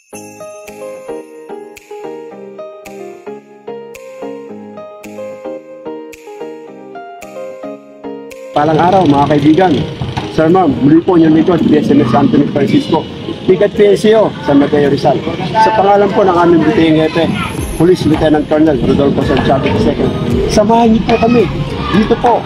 Palang araw mga kaibigan. Sir Ma'am, muli po yung likod, DSMS Anthony Francisco, Tigat PNCO, San Mateo Rizal. Sa pangalan po ng aming butihing hepe, Police Lieutenant Colonel Rodolfo Santiago II. Samahan niyo po kami dito po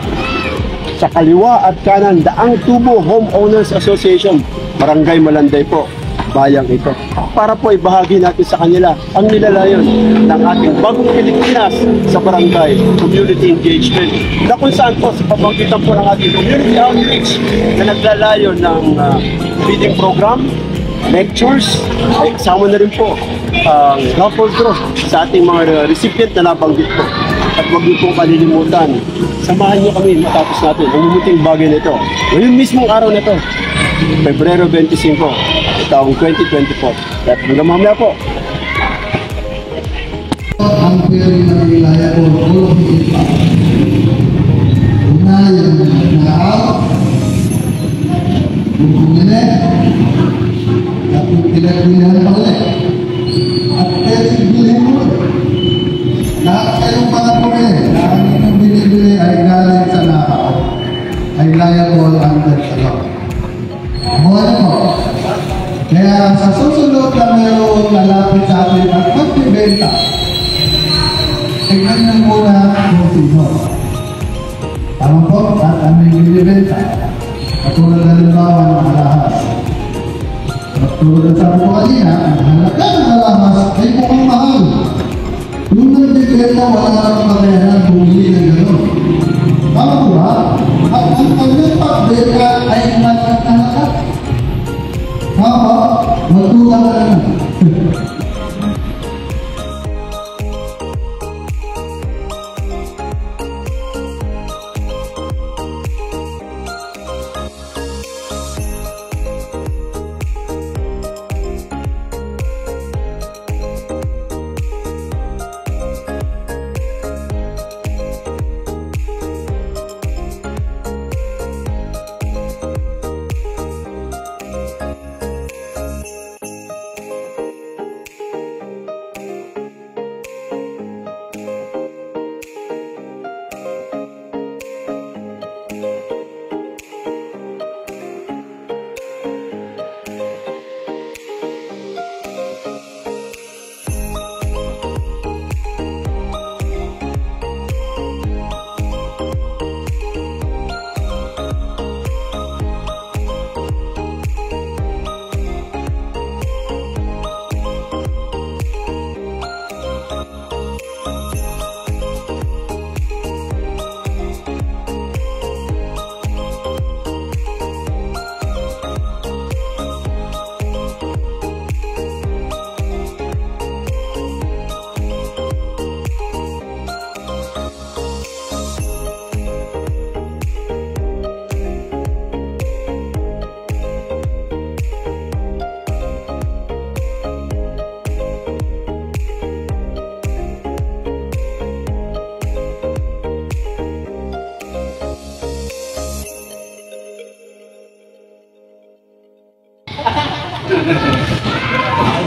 sa kaliwa at kanan, Daang Tubo Homeowners Association, Barangay Malanday po, bayang ito. Para po ibahagi natin sa kanila ang nilalayon ng ating bagong Pilipinas sa barangay community engagement, na kung saan po sa pamamagitan po ng ating community outreach na naglalayon ng feeding program, lectures, ay kasama na rin po ang raffle draw sa ating mga recipient na nabanggit po. At huwag niyo pong kalilimutan, samahan niyo kami matapos natin ang mumuting bagay nito. Ngayon mismong araw na ito, Pebrero 25, taong 2024. At hanggang mamaya po. Ang pwede na wilaya ko, ulo kita. Una yung naaw, bumungin at yung pinagbilihan pa ulit. At pwede bilhin mo. Lahat kayong mga pumili, lahat yung binibili ay galing sa naaw, ay liable under the law. Buhay mo. Kaya sa susunod na mayroong lalapit sa atin at magbibenta, tignan nyo muna kung sino. Tama po, at aming binibenta. Katulad na limbawa ng alahas. Katulad na sabi ko kanina, ang halaga ng alahas ay mukhang mahal. Yung nagbibenta, wala kang pagkayanan bumili ng gano'n. Tama po ha? At ang kanyang pagbenta ay matatahakat. Tama, magtulang ka na.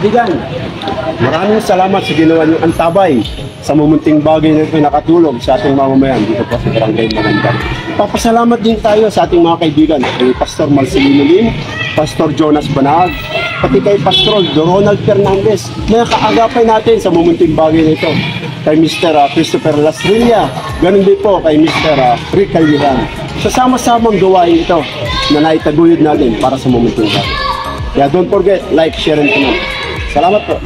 Kaibigan, maraming salamat sa ginawa niyong antabay sa mumunting bagay na ito nakatulog sa ating mamamayan dito po sa Barangay Malanday. Papasalamat din tayo sa ating mga kaibigan, kay Pastor Marcelino Lim, Pastor Jonas Banag, pati kay Pastor Ronald Fernandez na kaagapay natin sa mumunting bagay na ito. Kay Mr. Christopher Lasrilla, ganun din po kay Mr. Rick Calderon. Sa sama-samang gawain ito na naitaguyod natin para sa mumunting bagay. Kaya don't forget, like, share, and comment. Salamat po.